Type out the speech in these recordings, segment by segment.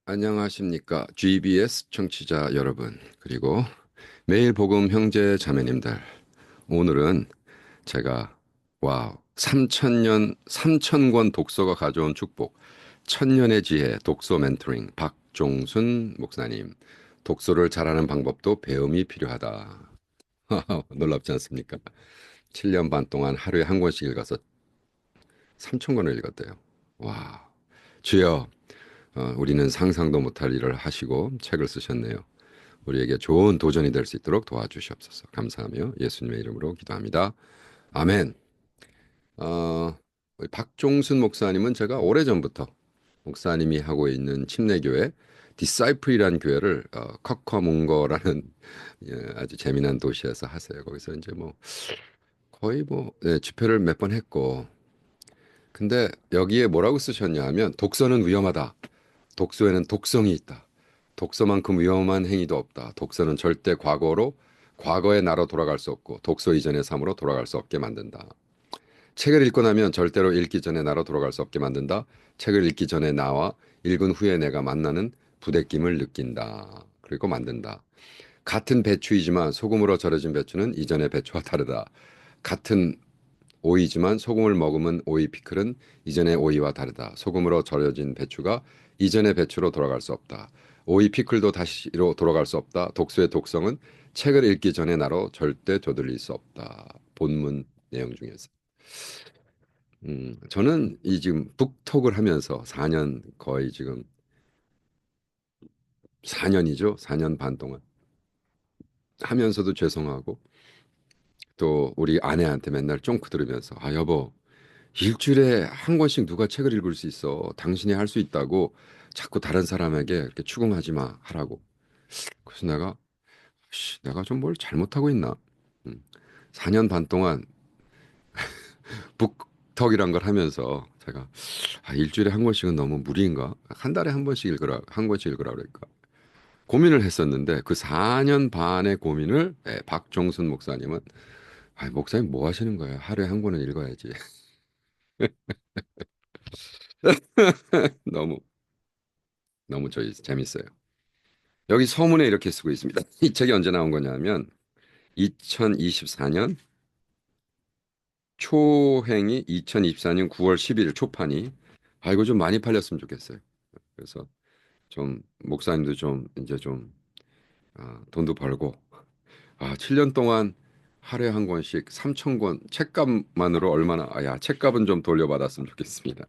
안녕하십니까. GBS 청취자 여러분, 그리고 매일 복음 형제 자매님들. 오늘은 제가, 와우, 3천년, 3천권 독서가 가져온 축복, 천년의 지혜, 독서 멘토링, 박종순 목사님. 독서를 잘하는 방법도 배움이 필요하다. 놀랍지 않습니까? 7년 반 동안 하루에 한 권씩 읽어서 3천권을 읽었대요. 와, 주여, 우리는 상상도 못할 일을 하시고 책을 쓰셨네요. 우리에게 좋은 도전이 될 수 있도록 도와주시옵소서. 감사하며 예수님의 이름으로 기도합니다. 아멘. 우리 박종순 목사님은 제가 오래전부터 목사님이 하고 있는 침례교회 디사이플이라는 교회를 커커문거라는 아주 재미난 도시에서 하세요. 거기서 이제 뭐 거의 뭐 집회를 몇 번 했고, 근데 여기에 뭐라고 쓰셨냐 하면 독서는 위험하다. 독서에는 독성이 있다. 독서만큼 위험한 행위도 없다. 독서는 절대 과거의 나로 돌아갈 수 없고 독서 이전의 삶으로 돌아갈 수 없게 만든다. 책을 읽고 나면 절대로 읽기 전에 나로 돌아갈 수 없게 만든다. 책을 읽기 전에 나와 읽은 후에 내가 만나는 부대낌을 느낀다. 그리고 만든다. 같은 배추이지만 소금으로 절여진 배추는 이전의 배추와 다르다. 같은 오이지만 소금을 머금은 오이 피클은 이전의 오이와 다르다. 소금으로 절여진 배추가 이전의 배추로 돌아갈 수 없다. 오이 피클도 다시로 돌아갈 수 없다. 독서의 독성은 책을 읽기 전에 나로 절대 되돌릴 수 없다. 본문 내용 중에서. 저는 이 지금 북톡을 하면서 4년 거의 지금 4년이죠. 4년 반 동안 하면서도 죄송하고 또 우리 아내한테 맨날 쫑크 들으면서 아 여보 일주일에 한 권씩 누가 책을 읽을 수 있어. 당신이 할 수 있다고 자꾸 다른 사람에게 이렇게 추궁하지 마 하라고. 그래서 내가 좀 뭘 잘못하고 있나? 음, 4년 반 동안 북턱이란 걸 하면서 제가 일주일에 한 권씩은 너무 무리인가? 한 달에 한 번씩 읽으라, 한 권씩 읽으라 그럴까? 고민을 했었는데 그 4년 반의 고민을 박종순 목사님은 목사님 뭐 하시는 거예요? 하루에 한 권은 읽어야지. 너무 너무 저희 재밌어요. 여기 서문에 이렇게 쓰고 있습니다. 이 책이 언제 나온 거냐면 2024년 초행이 2024년 9월 11일 초판이 이거 좀 많이 팔렸으면 좋겠어요. 그래서 좀 목사님도 좀 이제 좀 돈도 벌고 7년 동안 하루에 한 권씩 3천 권 책값만으로 얼마나 책값은 좀 돌려받았으면 좋겠습니다.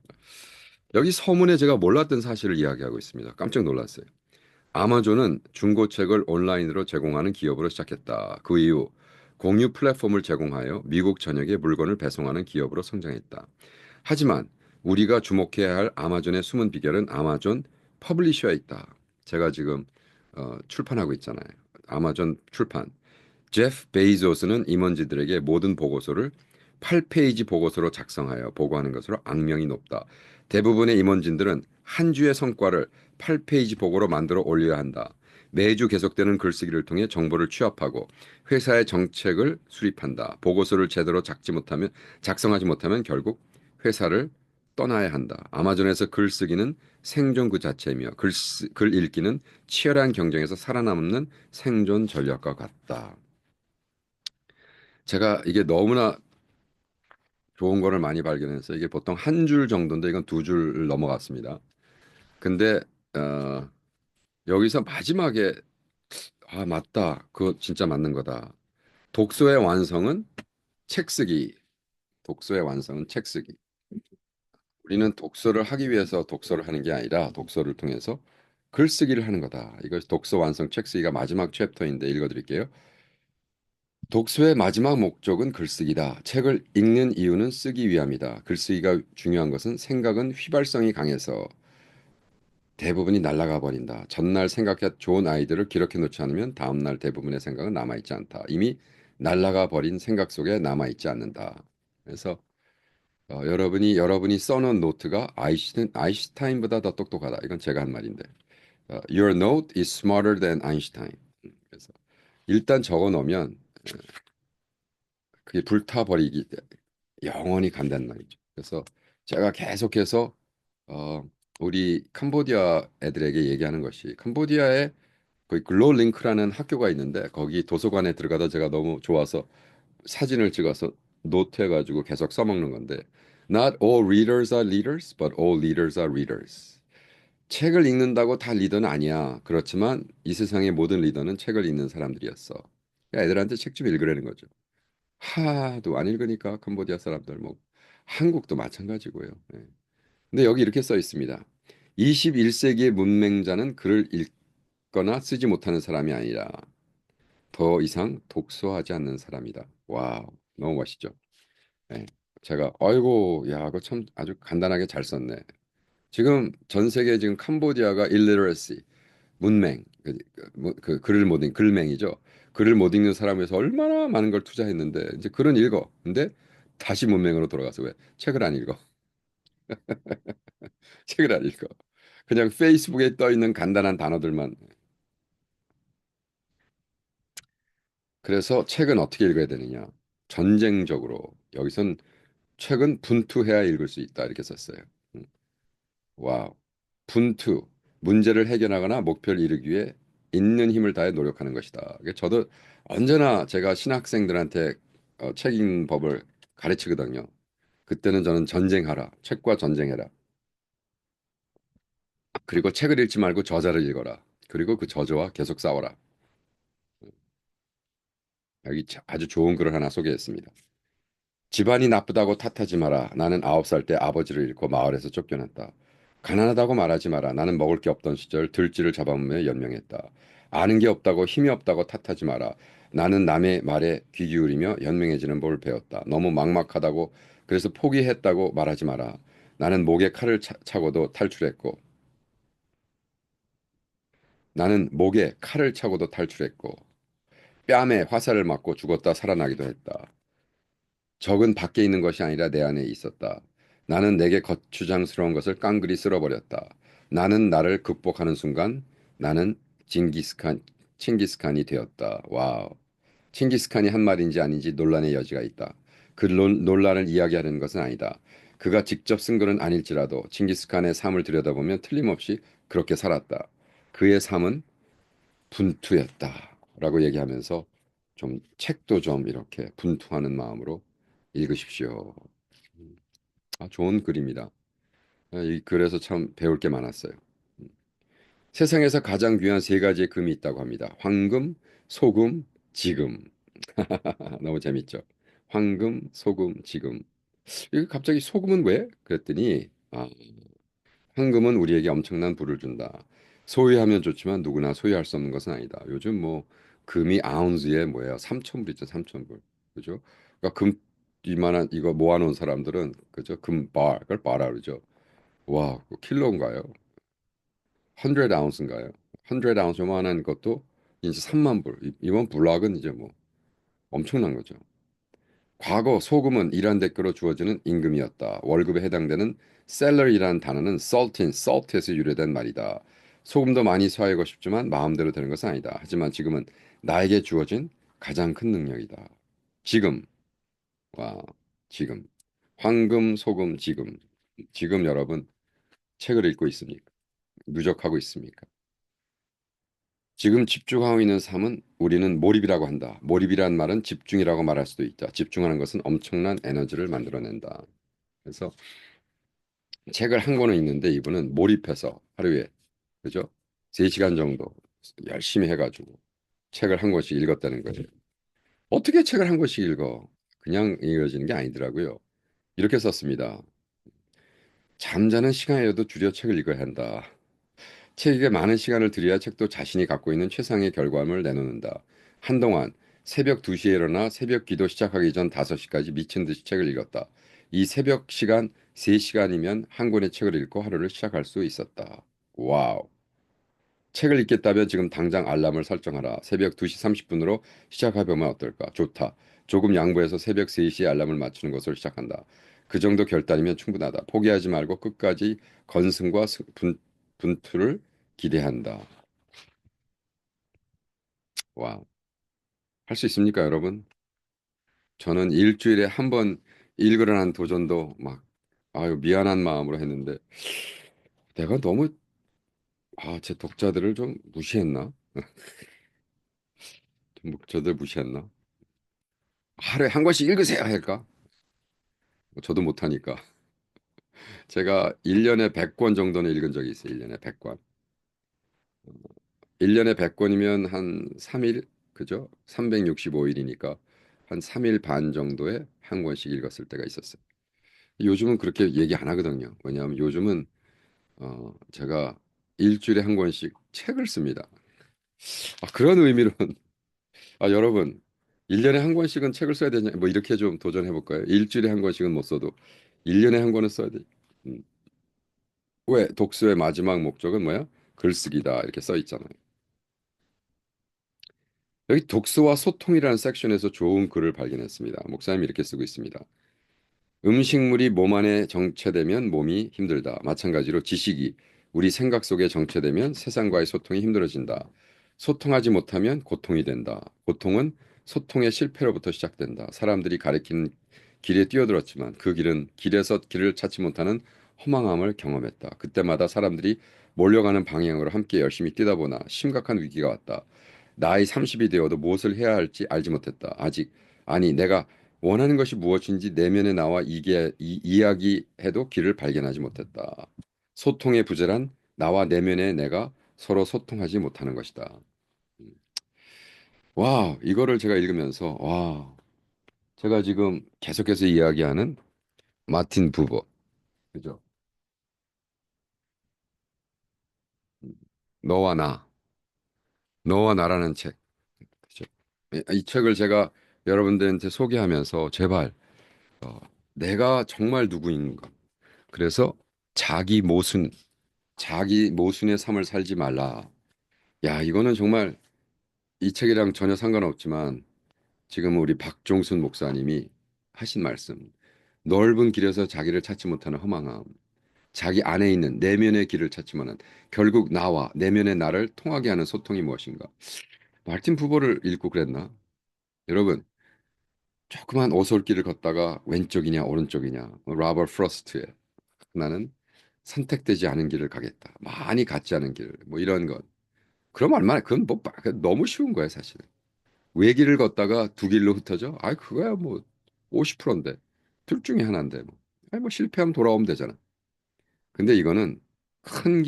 여기 서문에 제가 몰랐던 사실을 이야기하고 있습니다. 깜짝 놀랐어요. 아마존은 중고책을 온라인으로 제공하는 기업으로 시작했다. 그 이후 공유 플랫폼을 제공하여 미국 전역에 물건을 배송하는 기업으로 성장했다. 하지만 우리가 주목해야 할 아마존의 숨은 비결은 아마존 퍼블리셔에 있다. 제가 지금 출판하고 있잖아요. 아마존 출판. 제프 베이조스는 임원진들에게 모든 보고서를 8페이지 보고서로 작성하여 보고하는 것으로 악명이 높다. 대부분의 임원진들은 한 주의 성과를 8페이지 보고로 만들어 올려야 한다. 매주 계속되는 글쓰기를 통해 정보를 취합하고 회사의 정책을 수립한다. 보고서를 제대로 작성하지 못하면 결국 회사를 떠나야 한다. 아마존에서 글쓰기는 생존 그 자체이며 글 읽기는 치열한 경쟁에서 살아남는 생존 전략과 같다. 제가 이게 너무나 좋은 거를 많이 발견해서 이게 보통 한 줄 정도인데 이건 두 줄 넘어갔습니다. 근데 어, 여기서 마지막에 맞다. 그거 진짜 맞는 거다. 독서의 완성은 책 쓰기. 독서의 완성은 책 쓰기. 우리는 독서를 하기 위해서 독서를 하는 게 아니라 독서를 통해서 글쓰기를 하는 거다. 이것이 독서 완성 책 쓰기가 마지막 챕터인데 읽어드릴게요. 독서의 마지막 목적은 글쓰기다. 책을 읽는 이유는 쓰기 위함이다. 글쓰기가 중요한 것은 생각은 휘발성이 강해서 대부분이 날아가 버린다. 전날 생각해 좋은 아이디어를 기록해 놓지 않으면 다음날 대부분의 생각은 남아있지 않다. 이미 날아가 버린 생각 속에 남아있지 않는다. 그래서 여러분이 써놓은 노트가 아인슈타인보다 더 똑똑하다. 이건 제가 한 말인데. Your note is smarter than Einstein. 그래서 일단 적어 놓으면 그게 불타버리기 영원히 간다는 말이죠. 그래서 제가 계속해서 어, 우리 캄보디아 애들에게 얘기하는 것이 캄보디아에 거기 글로링크라는 학교가 있는데 거기 도서관에 들어가다 제가 너무 좋아서 사진을 찍어서 노트해가지고 계속 써먹는 건데 Not all readers are leaders, but all leaders are readers. 책을 읽는다고 다 리더는 아니야. 그렇지만 이 세상의 모든 리더는 책을 읽는 사람들이었어. 그러니까 애들한테 책 좀 읽으라는 거죠. 하도 안 읽으니까 캄보디아 사람들 뭐 한국도 마찬가지고요. 예. 근데 여기 이렇게 써 있습니다. 21세기의 문맹자는 글을 읽거나 쓰지 못하는 사람이 아니라 더 이상 독서하지 않는 사람이다. 와우, 너무 멋있죠. 예. 제가 아이고 야, 그거 참 아주 간단하게 잘 썼네. 지금 전 세계 지금 캄보디아가 illiteracy 문맹 그 글을 못 읽, 글맹이죠. 글을 못 읽는 사람에서 얼마나 많은 걸 투자했는데 이제 글은 읽어. 근데 다시 문맹으로 돌아가서 왜 책을 안 읽어? 책을 안 읽어. 그냥 페이스북에 떠 있는 간단한 단어들만. 그래서 책은 어떻게 읽어야 되느냐? 전쟁적으로 여기선 책은 분투해야 읽을 수 있다 이렇게 썼어요. 음, 와우. 분투. 문제를 해결하거나 목표를 이루기 위해 있는 힘을 다해 노력하는 것이다. 이게 저도 언제나 제가 신학생들한테 책 읽는 법을 가르치거든요. 그때는 저는 전쟁하라. 책과 전쟁해라. 그리고 책을 읽지 말고 저자를 읽어라. 그리고 그 저자와 계속 싸워라. 여기 아주 좋은 글을 하나 소개했습니다. 집안이 나쁘다고 탓하지 마라. 나는 9살 때 아버지를 잃고 마을에서 쫓겨났다. 가난하다고 말하지 마라. 나는 먹을 게 없던 시절 들쥐를 잡아먹으며 연명했다. 아는 게 없다고 힘이 없다고 탓하지 마라. 나는 남의 말에 귀 기울이며 연명해지는 법을 배웠다. 너무 막막하다고 그래서 포기했다고 말하지 마라. 나는 목에 칼을 차고도 탈출했고 나는 목에 칼을 차고도 탈출했고 뺨에 화살을 맞고 죽었다 살아나기도 했다. 적은 밖에 있는 것이 아니라 내 안에 있었다. 나는 내게 거추장스러운 것을 깡그리 쓸어버렸다. 나는 나를 극복하는 순간 나는 칭기스칸이 되었다. 와우. 칭기스칸이 한 말인지 아닌지 논란의 여지가 있다. 그 논란을 이야기하는 것은 아니다. 그가 직접 쓴 글은 아닐지라도 칭기스칸의 삶을 들여다보면 틀림없이 그렇게 살았다. 그의 삶은 분투였다라고 얘기하면서 좀 책도 좀 이렇게 분투하는 마음으로 읽으십시오. 아, 좋은 글입니다. 이 글에서 참 배울 게 많았어요. 세상에서 가장 귀한 세 가지의 금이 있다고 합니다. 황금, 소금, 지금. 너무 재밌죠? 황금, 소금, 지금. 이거 갑자기 소금은 왜? 그랬더니 황금은 우리에게 엄청난 부를 준다. 소유하면 좋지만 누구나 소유할 수 없는 것은 아니다. 요즘 뭐 금이 아운스에 뭐예요? 3,000불 있죠, 3,000불. 그죠? 그러니까 금 이만한 이거 모아놓은 사람들은 그죠? 금bar 그걸 바라 그러죠. 와, 그 킬로인가요? 100 아운스인가요? 100 아운스 요만한 것도 이제 3만 불. 이번 블락은 이제 뭐 엄청난 거죠. 과거 소금은 일한 대가로 주어지는 임금이었다. 월급에 해당되는 salary라는 단어는 salt에서 유래된 말이다. 소금도 많이 소화하고 싶지만 마음대로 되는 것은 아니다. 하지만 지금은 나에게 주어진 가장 큰 능력이다. 지금, 와, 지금. 황금, 소금, 지금. 지금 여러분 책을 읽고 있습니까? 누적하고 있습니까? 지금 집중하고 있는 삶은 우리는 몰입이라고 한다. 몰입이란 말은 집중이라고 말할 수도 있다. 집중하는 것은 엄청난 에너지를 만들어낸다. 그래서 책을 한 권은 있는데 이분은 몰입해서 하루에 그죠? 3시간 정도 열심히 해가지고 책을 한 권씩 읽었다는 거예요. 어떻게 책을 한 권씩 읽어? 그냥 읽어지는 게 아니더라고요. 이렇게 썼습니다. 잠자는 시간이라도 줄여 책을 읽어야 한다. 책에게 많은 시간을 들여야 책도 자신이 갖고 있는 최상의 결과물을 내놓는다. 한동안 새벽 2시에 일어나 새벽 기도 시작하기 전 5시까지 미친 듯이 책을 읽었다. 이 새벽 시간 3시간이면 한 권의 책을 읽고 하루를 시작할 수 있었다. 와우. 책을 읽겠다면 지금 당장 알람을 설정하라. 새벽 2시 30분으로 시작해보면 어떨까? 좋다. 조금 양보해서 새벽 3시에 알람을 맞추는 것으로 시작한다. 그 정도 결단이면 충분하다. 포기하지 말고 끝까지 건승과 분투를 기대한다. 와, 할 수 있습니까, 여러분? 저는 일주일에 한 번 읽으라는 도전도 막 아유 미안한 마음으로 했는데 내가 너무 제 독자들을 좀 무시했나? 좀 독자들 무시했나? 하루에 한 권씩 읽으세요 할까? 저도 못하니까. 제가 1년에 100권 정도는 읽은 적이 있어요. 1년에 100권. 1년에 100권이면 한 3일, 그죠? 365일이니까 한 3일 반 정도에 한 권씩 읽었을 때가 있었어요. 요즘은 그렇게 얘기 안 하거든요. 왜냐하면 요즘은 제가 일주일에 한 권씩 책을 씁니다. 그런 의미로는 여러분 1년에 한 권씩은 책을 써야 되냐 뭐 이렇게 좀 도전해 볼까요? 일주일에 한 권씩은 못 써도 1년에 한 권은 써야 돼. 음. 왜 독서의 마지막 목적은 뭐야? 글쓰기다 이렇게 써 있잖아요. 여기 독서와 소통이라는 섹션에서 좋은 글을 발견했습니다. 목사님이 이렇게 쓰고 있습니다. 음식물이 몸 안에 정체되면 몸이 힘들다. 마찬가지로 지식이 우리 생각 속에 정체되면 세상과의 소통이 힘들어진다. 소통하지 못하면 고통이 된다. 고통은 소통의 실패로부터 시작된다. 사람들이 가리킨 길에 뛰어들었지만 그 길은 길에서 길을 찾지 못하는 허망함을 경험했다. 그때마다 사람들이 몰려가는 방향으로 함께 열심히 뛰다 보나 심각한 위기가 왔다. 나이 30이 되어도 무엇을 해야 할지 알지 못했다. 아직 아니 내가 원하는 것이 무엇인지 내면에 나와 이야기해도 길을 발견하지 못했다. 소통의 부재란 나와 내면의 내가 서로 소통하지 못하는 것이다. 와, 이거를 제가 읽으면서 제가 지금 계속해서 이야기하는 마틴 부버, 그죠? 너와 나, 너와 나라는 책, 그죠? 이 책을 제가 여러분들한테 소개하면서 제발 어, 내가 정말 누구인가? 그래서 자기 모순, 자기 모순의 삶을 살지 말라. 야, 이거는 정말 이 책이랑 전혀 상관없지만 지금 우리 박종순 목사님이 하신 말씀. 넓은 길에서 자기를 찾지 못하는 허망함. 자기 안에 있는 내면의 길을 찾지만은 결국 나와 내면의 나를 통하게 하는 소통이 무엇인가? 마르틴 부버를 읽고 그랬나? 여러분, 조그만 오솔길을 걷다가 왼쪽이냐 오른쪽이냐. 라버 프로스트의 나는 선택되지 않은 길을 가겠다. 많이 갖지 않은 길. 뭐 이런 것. 그럼 얼마나 그건 뭐 너무 쉬운 거야, 사실. 외길을 걷다가 두 길로 흩어져? 그거야 뭐 50%인데. 둘 중에 하나인데 뭐. 뭐 실패하면 돌아오면 되잖아. 근데 이거는 큰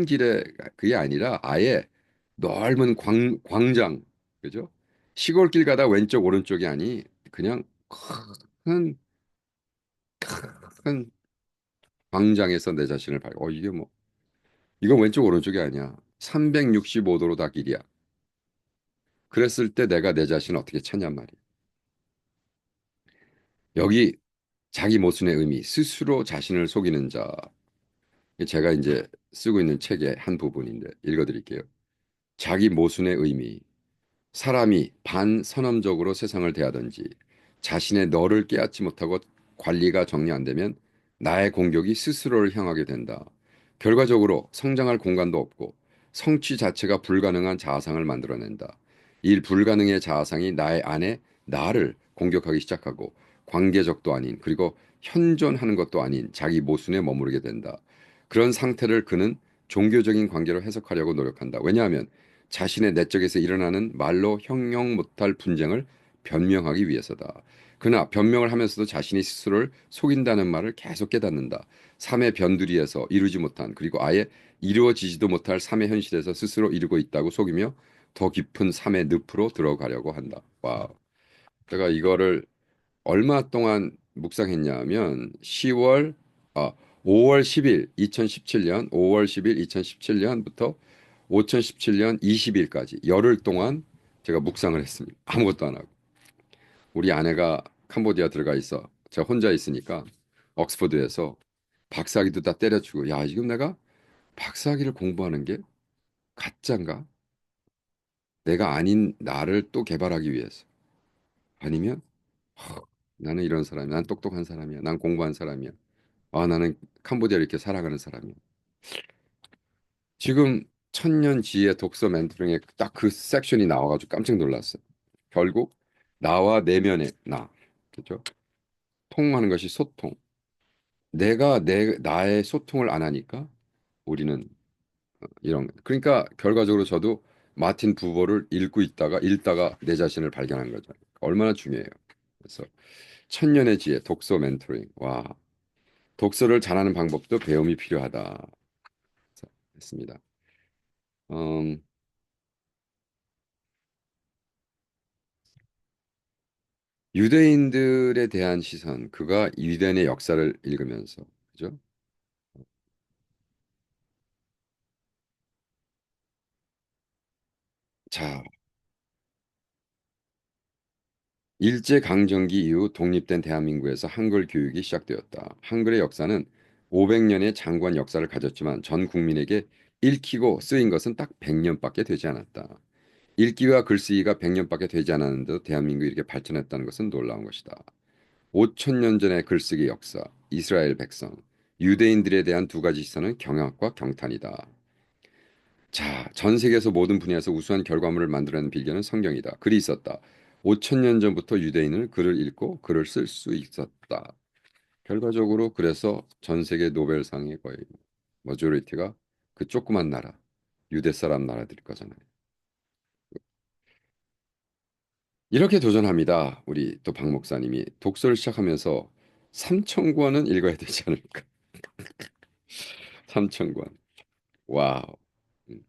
길에 그게 아니라 아예 넓은 광장, 그죠? 시골길 가다 왼쪽 오른쪽이 아니 그냥 큰, 큰 광장에서 내 자신을 이게 뭐 이건 왼쪽 오른쪽이 아니야. 365도로 다 길이야. 그랬을 때 내가 내 자신을 어떻게 찾냔 말이야. 여기 자기 모순의 의미, 스스로 자신을 속이는 자. 제가 이제 쓰고 있는 책의 한 부분인데 읽어드릴게요. 자기 모순의 의미. 사람이 반선험적으로 세상을 대하든지 자신의 너를 깨닫지 못하고 관리가 정리 안 되면 나의 공격이 스스로를 향하게 된다. 결과적으로 성장할 공간도 없고 성취 자체가 불가능한 자아상을 만들어낸다. 이 불가능의 자아상이 나의 안에 나를 공격하기 시작하고 관계적도 아닌 그리고 현존하는 것도 아닌 자기 모순에 머무르게 된다. 그런 상태를 그는 종교적인 관계로 해석하려고 노력한다. 왜냐하면 자신의 내적에서 일어나는 말로 형용 못할 분쟁을 변명하기 위해서다. 그러나 변명을 하면서도 자신이 스스로를 속인다는 말을 계속 깨닫는다. 삶의 변두리에서 이루지 못한 그리고 아예 이루어지지도 못할 삶의 현실에서 스스로 이루고 있다고 속이며 더 깊은 삶의 늪으로 들어가려고 한다. 와, 제가 이거를 얼마 동안 묵상했냐면 10월 5월 10일 2017년 5월 10일 2017년부터 2017년 20일까지 열흘 동안 제가 묵상을 했습니다. 아무것도 안 하고. 우리 아내가 캄보디아 들어가 있어. 제가 혼자 있으니까 옥스퍼드에서 박사학위도 다 때려주고 야, 지금 내가 박사학위를 공부하는 게 가짜인가? 내가 아닌 나를 또 개발하기 위해서. 아니면 나는 이런 사람이야. 난 똑똑한 사람이야. 난 공부한 사람이야. 나는 캄보디아를 이렇게 살아가는 사람이야. 지금 천년지의 독서 멘토링에 딱 그 섹션이 나와가지고 깜짝 놀랐어요. 결국 나와 내면의 나, 그죠? 통하는 것이 소통. 내가 나의 소통을 안 하니까 우리는 이런 그러니까 결과적으로 저도 마틴 부버를 읽다가 내 자신을 발견한 거죠. 얼마나 중요해요. 그래서 천년의 지혜 독서 멘토링. 와, 독서를 잘하는 방법도 배움이 필요하다. 했습니다. 음, 유대인들에 대한 시선, 그가 유대인의 역사를 읽으면서, 그죠? 자, 일제강점기 이후 독립된 대한민국에서 한글 교육이 시작되었다. 한글의 역사는 500년의 장구한 역사를 가졌지만 전 국민에게 읽히고 쓰인 것은 딱 100년밖에 되지 않았다. 읽기와 글쓰기가 100년밖에 되지 않았는데도 대한민국이 이렇게 발전했다는 것은 놀라운 것이다. 5천 년 전의 글쓰기 역사, 이스라엘 백성, 유대인들에 대한 두 가지 시선은 경악과 경탄이다. 자, 전 세계에서 모든 분야에서 우수한 결과물을 만들어낸 빌견은 성경이다. 글이 있었다. 5천 년 전부터 유대인은 글을 읽고 글을 쓸 수 있었다. 결과적으로 그래서 전 세계 노벨상의 거의 머조리티가 그 조그만 나라, 유대 사람 나라들일 거잖아요. 이렇게 도전합니다. 우리 또 박 목사님이 독서를 시작하면서 3천 권은 읽어야 되지 않을까? 3천 권. 와우. 음.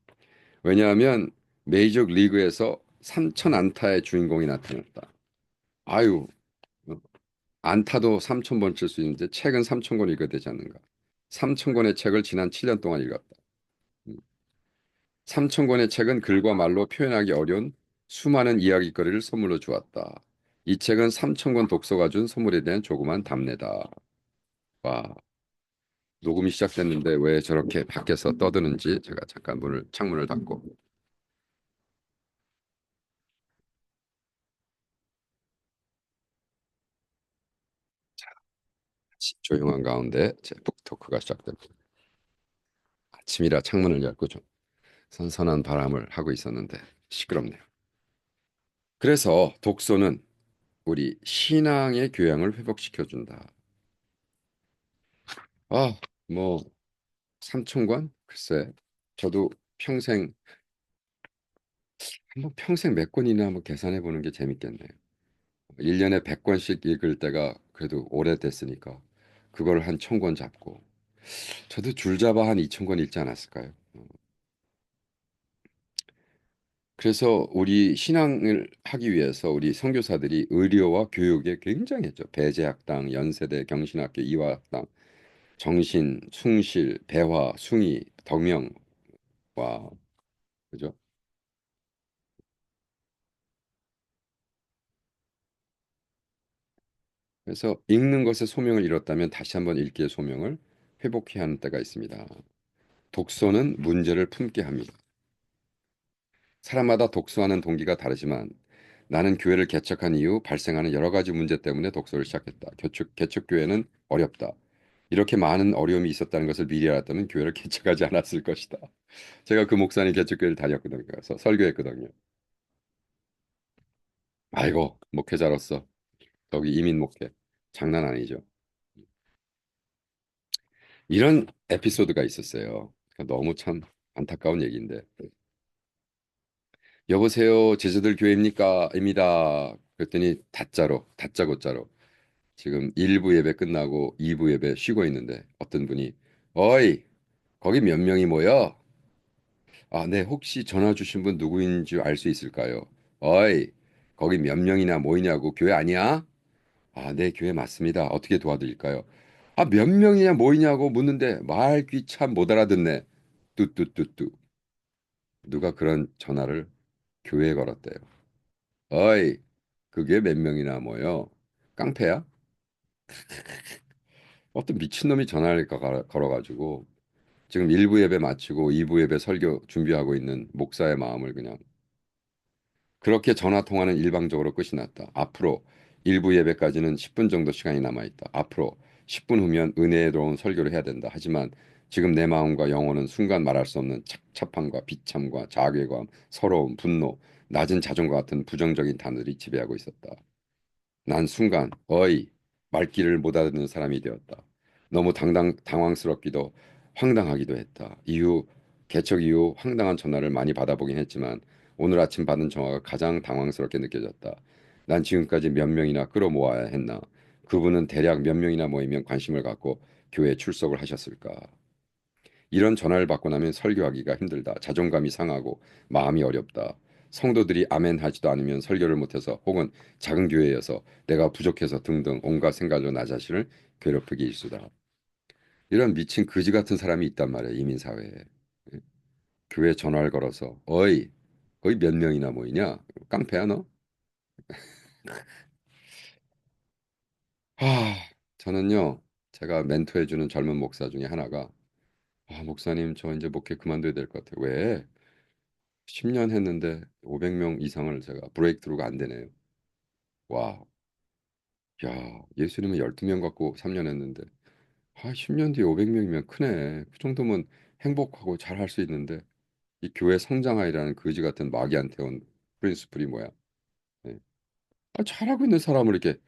왜냐하면 메이저 리그에서 3천 안타의 주인공이 나타났다. 아유, 어, 안타도 3천 번 칠 수 있는데 책은 3천 권 읽어야 되지 않는가? 3천 권의 책을 지난 7년 동안 읽었다. 3천 권의 책은 글과 말로 표현하기 어려운 수많은 이야기거리를 선물로 주었다. 이 책은 3천 권 독서가 준 선물에 대한 조그만 답례다. 와, 녹음이 시작됐는데 왜 저렇게 밖에서 떠드는지 제가 잠깐 창문을 닫고 조용한 가운데 제 북토크가 시작됩니다. 아침이라 창문을 열고 좀 선선한 바람을 하고 있었는데 시끄럽네요. 그래서 독서는 우리 신앙의 교양을 회복시켜준다. 아, 뭐 삼천권? 글쎄, 저도 평생 한번 평생 몇 권이나 한번 계산해 보는 게 재밌겠네요. 1년에 100권씩 읽을 때가 그래도 오래됐으니까 그걸 한 1000권 잡고 저도 줄잡아 한 2000권 읽지 않았을까요? 그래서 우리 신앙을 하기 위해서 우리 선교사들이 의료와 교육에 굉장했죠. 배제학당, 연세대, 경신학교, 이화학당, 정신, 숭실, 배화, 숭의, 덕명, 와, 그죠? 그래서 읽는 것에 소명을 잃었다면 다시 한번 읽기의 소명을 회복해야 하는 때가 있습니다. 독서는 문제를 품게 합니다. 사람마다 독서하는 동기가 다르지만 나는 교회를 개척한 이후 발생하는 여러 가지 문제 때문에 독서를 시작했다. 개척교회는 어렵다. 이렇게 많은 어려움이 있었다는 것을 미리 알았다면 교회를 개척하지 않았을 것이다. 제가 그 목사님 개척교회를 다녔거든요. 그래서 설교했거든요. 아이고, 목회자로서 거기 이민 목회. 장난 아니죠. 이런 에피소드가 있었어요. 그러니까 너무 참 안타까운 얘기인데. 여보세요, 제자들 교회입니까? 입니다. 그랬더니 다짜고짜로 지금 1부 예배 끝나고 2부 예배 쉬고 있는데 어떤 분이 어이, 거기 몇 명이 모여? 아, 네, 혹시 전화 주신 분 누구인지 알 수 있을까요? 어이, 거기 몇 명이나 모이냐고 교회 아니야? 아, 네, 교회 맞습니다. 어떻게 도와드릴까요? 아, 몇 명이냐 모이냐고 묻는데 말 귀 참 못 알아듣네. 뚜뚜뚜뚜. 누가 그런 전화를 교회에 걸었대요. 어이, 그게 몇 명이나 모여? 깡패야? 어떤 미친놈이 전화를 걸어가지고 지금 1부 예배 마치고 2부 예배 설교 준비하고 있는 목사의 마음을 그냥 그렇게 전화 통화는 일방적으로 끝이 났다. 앞으로 1부 예배까지는 10분 정도 시간이 남아 있다. 앞으로 10분 후면 은혜에 들어온 설교를 해야 된다. 하지만 지금 내 마음과 영혼은 순간 말할 수 없는 착잡함과 비참과 자괴감, 서러움, 분노, 낮은 자존과 같은 부정적인 단어들이 지배하고 있었다. 난 순간 어이 말귀를 못 알아듣는 사람이 되었다. 너무 당황스럽기도 황당하기도 했다. 개척 이후 황당한 전화를 많이 받아보긴 했지만 오늘 아침 받은 전화가 가장 당황스럽게 느껴졌다. 난 지금까지 몇 명이나 끌어모아야 했나? 그분은 대략 몇 명이나 모이면 관심을 갖고 교회에 출석을 하셨을까? 이런 전화를 받고 나면 설교하기가 힘들다. 자존감이 상하고 마음이 어렵다. 성도들이 아멘 하지도 않으면 설교를 못해서 혹은 작은 교회여서 내가 부족해서 등등 온갖 생각으로 나 자신을 괴롭히기 일쑤다. 이런 미친 거지 같은 사람이 있단 말이야, 이민사회에. 교회 전화를 걸어서 어이 몇 명이나 모이냐? 깡패야 너? 하, 저는요, 제가 멘토해주는 젊은 목사 중에 하나가 목사님 저 이제 목회 그만둬야 될 것 같아요. 왜? 10년 했는데 500명 이상을 제가 브레이크트루가 안 되네요. 와, 야, 예수님은 12명 갖고 3년 했는데 10년 뒤에 500명이면 크네. 그 정도면 행복하고 잘 할 수 있는데 이 교회 성장하이라는 거지 같은 마귀한테 온 프린스플이 뭐야? 네. 잘하고 있는 사람을 이렇게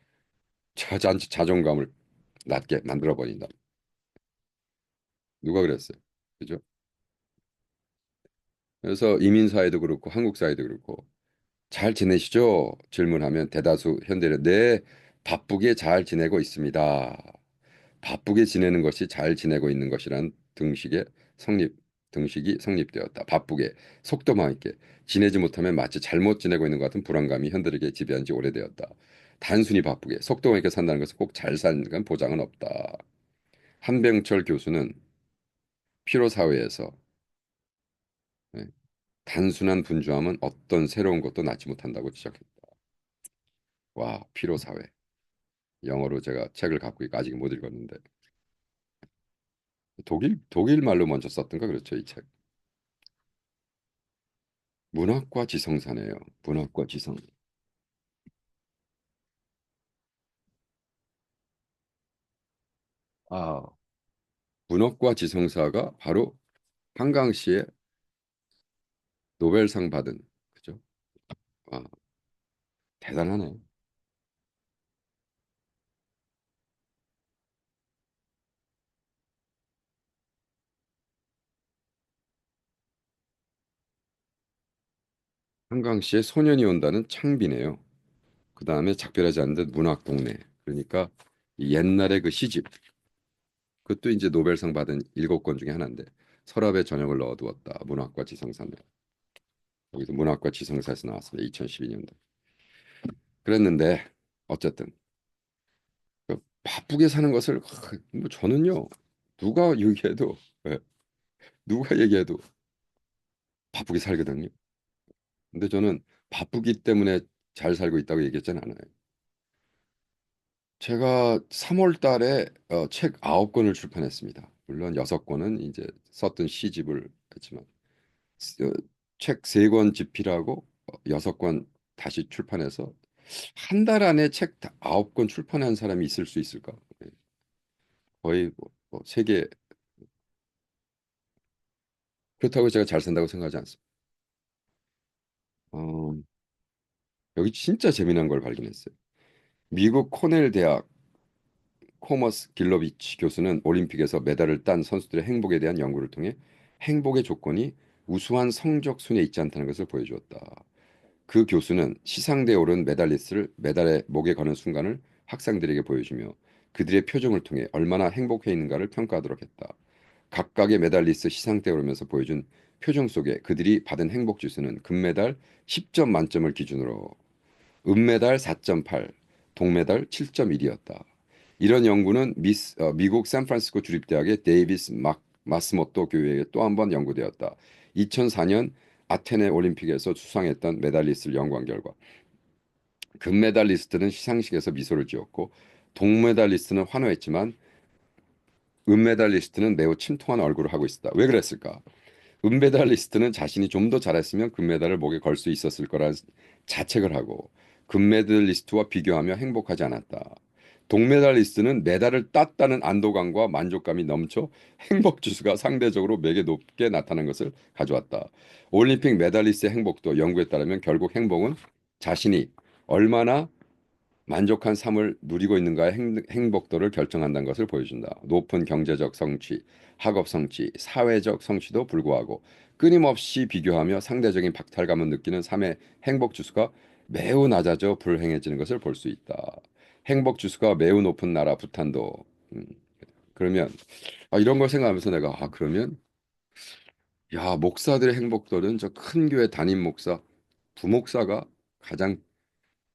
자존감을 낮게 만들어 버린다. 누가 그랬어요? 그죠? 그래서 이민 사회도 그렇고 한국 사회도 그렇고 잘 지내시죠? 질문하면 대다수 현대는 네, 바쁘게 잘 지내고 있습니다. 바쁘게 지내는 것이 잘 지내고 있는 것이란 성립 등식이 성립되었다. 바쁘게 속도감 있게 지내지 못하면 마치 잘못 지내고 있는 것 같은 불안감이 현대에게 지배한 지 오래되었다. 단순히 바쁘게 속도감 있게 산다는 것은 꼭 잘 사는 건 보장은 없다. 한병철 교수는 피로 사회에서 예, 단순한 분주함은 어떤 새로운 것도 낳지 못한다고 지적했다. 와, 피로 사회. 영어로 제가 책을 갖고 있고 아직 못 읽었는데 독일 말로 먼저 썼던가 그렇죠, 이 책. 문학과 지성사네요. 문학과 지성. 아, 문학과 지성사가 바로 한강 씨의 노벨상 받은 그죠? 아, 대단하네. 한강 씨의 소년이 온다는 창비네요. 그 다음에 작별하지 않는 듯 문학 동네. 그러니까 이 옛날의 그 시집. 그것도 이제 노벨상 받은 7권 중에 하나인데 서랍에 저녁을 넣어두었다. 문학과 지성사는. 여기서 문학과 지성사에서 나왔습니다. 2012년도. 그랬는데 어쨌든 바쁘게 사는 것을 뭐 저는요 누가 얘기해도 예, 누가 얘기해도 바쁘게 살거든요. 근데 저는 바쁘기 때문에 잘 살고 있다고 얘기했잖아요. 제가 3월 달에 책 9권을 출판했습니다. 물론 6권은 이제 썼던 시집을 했지만 어, 책 3권 집필하고 6권 다시 출판해서 한 달 안에 책 9권 출판한 사람이 있을 수 있을까? 네. 거의 세계 그렇다고 제가 잘 산다고 생각하지 않습니다. 어, 여기 진짜 재미난 걸 발견했어요. 미국 코넬 대학 코머스 길러비치 교수는 올림픽에서 메달을 딴 선수들의 행복에 대한 연구를 통해 행복의 조건이 우수한 성적 순에 있지 않다는 것을 보여주었다. 그 교수는 시상대에 오른 메달리스트를 메달의 목에 거는 순간을 학생들에게 보여주며 그들의 표정을 통해 얼마나 행복해 있는가를 평가하도록 했다. 각각의 메달리스트 시상대에 오르면서 보여준 표정 속에 그들이 받은 행복 지수는 금메달 10점 만점을 기준으로 은메달 4.8, 동메달 7.1이었다. 이런 연구는 미국 샌프란시스코 주립대학의 데이비스 마스모토 교회에 또 한 번 연구되었다. 2004년 아테네 올림픽에서 수상했던 메달리스트를 연구한 결과 금메달리스트는 시상식에서 미소를 지었고 동메달리스트는 환호했지만 은메달리스트는 매우 침통한 얼굴을 하고 있었다. 왜 그랬을까? 은메달리스트는 자신이 좀 더 잘했으면 금메달을 목에 걸 수 있었을 거란 자책을 하고 금메달리스트와 비교하며 행복하지 않았다. 동메달리스트는 메달을 땄다는 안도감과 만족감이 넘쳐 행복 지수가 상대적으로 매게 높게 나타난 것을 가져왔다. 올림픽 메달리스트의 행복도 연구에 따르면 결국 행복은 자신이 얼마나 만족한 삶을 누리고 있는가의 행복도를 결정한다는 것을 보여준다. 높은 경제적 성취, 학업 성취, 사회적 성취도 불구하고 끊임없이 비교하며 상대적인 박탈감을 느끼는 삶의 행복 지수가 매우 낮아져 불행해지는 것을 볼 수 있다. 행복 지수가 매우 높은 나라 부탄도 음, 그러면 이런 걸 생각하면서 내가 그러면 야 목사들의 행복도는 저 큰 교회 담임 목사 부목사가 가장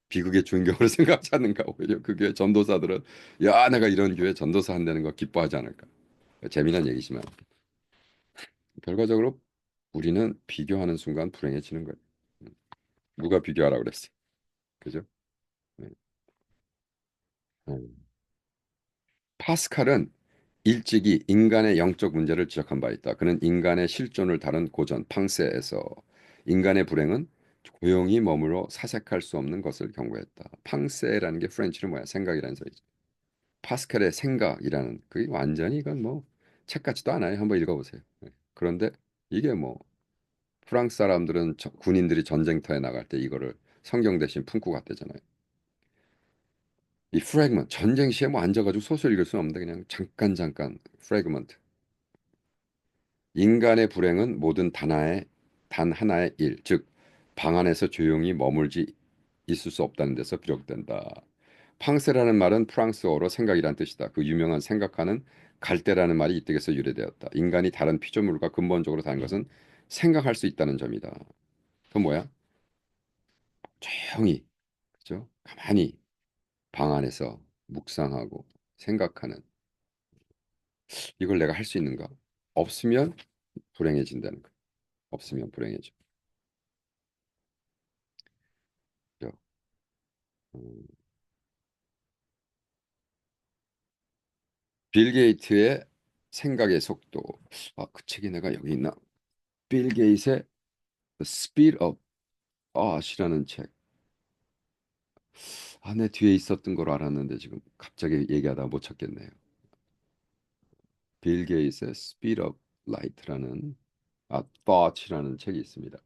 비극의 존경으로 생각하지 않는가 오히려 그 교회 전도사들은 야 내가 이런 교회 전도사 한다는 거 기뻐하지 않을까 재미난 얘기지만 결과적으로 우리는 비교하는 순간 불행해지는 거예요. 음, 누가 비교하라고 그랬어? 그죠? 네. 음. 파스칼은 일찍이 인간의 영적 문제를 지적한 바 있다. 그는 인간의 실존을 다룬 고전 팡세에서 인간의 불행은 고용이 머물러 사색할 수 없는 것을 경고했다. 팡세라는 게 프렌치로 뭐야? 생각이라는 소리지. 파스칼의 생각이라는 그게 완전히 이건 뭐 책 같지도 않아요. 한번 읽어보세요. 네. 그런데 이게 뭐 프랑스 사람들은 군인들이 전쟁터에 나갈 때 이거를 성경 대신 품고 갔대잖아요. 이 프래그먼트 전쟁 시에 뭐 앉아가지고 소설 읽을 수는 없는데 그냥 잠깐 잠깐 프래그먼트 인간의 불행은 모든 단 하나의 일, 즉 방 안에서 조용히 머물지 있을 수 없다는 데서 비롯된다. 팡세라는 말은 프랑스어로 생각이란 뜻이다. 그 유명한 생각하는 갈대라는 말이 이 뜻에서 유래되었다. 인간이 다른 피조물과 근본적으로 다른 것은 생각할 수 있다는 점이다. 그 뭐야? 조용히, 그죠? 가만히 방 안에서 묵상하고 생각하는 이걸 내가 할 수 있는가? 없으면 불행해진다는 거. 없으면 불행해져. 그죠? 음, 빌 게이트의 생각의 속도. 그 책이 내가 여기 있나? 빌 게이트의 The Speed of Thought이라는 책. 내 뒤에 있었던 걸 알았는데 지금 갑자기 얘기하다가 못 찾겠네요. 빌 게이트의 Speed of Light라는 Thought이라는 책이 있습니다.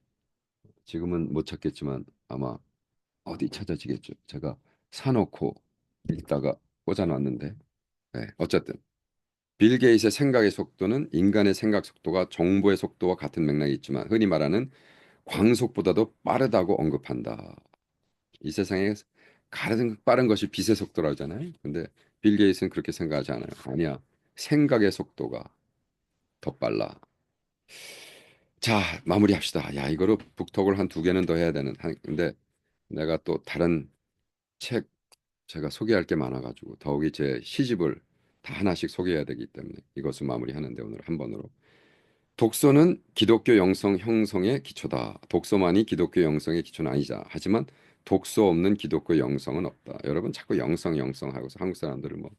지금은 못 찾겠지만 아마 어디 찾아지겠죠. 제가 사놓고 읽다가 꽂아놨는데. 네, 어쨌든 빌 게이츠의 생각의 속도는 인간의 생각 속도가 정보의 속도와 같은 맥락이 있지만 흔히 말하는 광속보다도 빠르다고 언급한다. 이 세상에 가장 빠른 것이 빛의 속도라 하잖아요. 근데 빌 게이츠는 그렇게 생각하지 않아요. 아니야. 생각의 속도가 더 빨라. 자, 마무리합시다. 야, 이거로 북톡을 한 두 개는 더 해야 되는. 근데 내가 또 다른 책 제가 소개할 게 많아가지고 더욱이 제 시집을 다 하나씩 소개해야 되기 때문에 이것을 마무리하는데 오늘 한 번으로 독서는 기독교 영성 형성의 기초다. 독서만이 기독교 영성의 기초는 아니자. 하지만 독서 없는 기독교 영성은 없다. 여러분 자꾸 영성 영성 하고서 한국 사람들을 뭐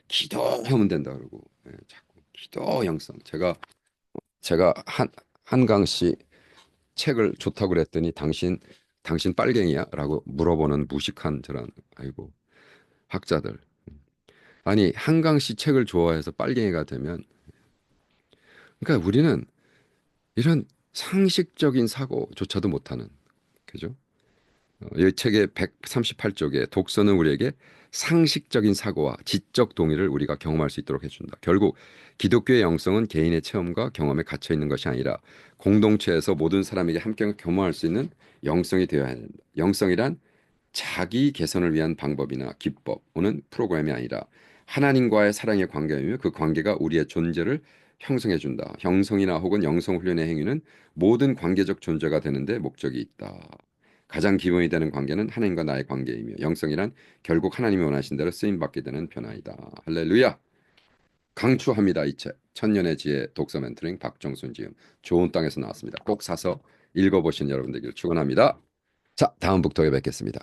기도하면 된다 그러고 자꾸 기도 영성. 제가 한강 씨 책을 좋다고 그랬더니 당신 빨갱이야라고 물어보는 무식한 저런 아이고 학자들. 아니 한강 씨 책을 좋아해서 빨갱이가 되면 그러니까 우리는 이런 상식적인 사고조차도 못하는 그죠? 이 책의 138쪽에 독서는 우리에게 상식적인 사고와 지적 동의를 우리가 경험할 수 있도록 해준다. 결국 기독교의 영성은 개인의 체험과 경험에 갇혀 있는 것이 아니라 공동체에서 모든 사람에게 함께 경험할 수 있는 영성이 되어야 한다. 영성이란 자기 개선을 위한 방법이나 기법 또는 프로그램이 아니라 하나님과의 사랑의 관계이며 그 관계가 우리의 존재를 형성해 준다. 형성이나 혹은 영성 훈련의 행위는 모든 관계적 존재가 되는데 목적이 있다. 가장 기본이 되는 관계는 하나님과 나의 관계이며 영성이란 결국 하나님이 원하신 대로 쓰임 받게 되는 변화이다. 할렐루야. 강추합니다. 이 책. 천년의 지혜 독서 멘토링 박정순 지음 좋은 땅에서 나왔습니다. 꼭 사서 읽어보신 여러분 되기를 축원합니다. 자, 다음 북독에 뵙겠습니다.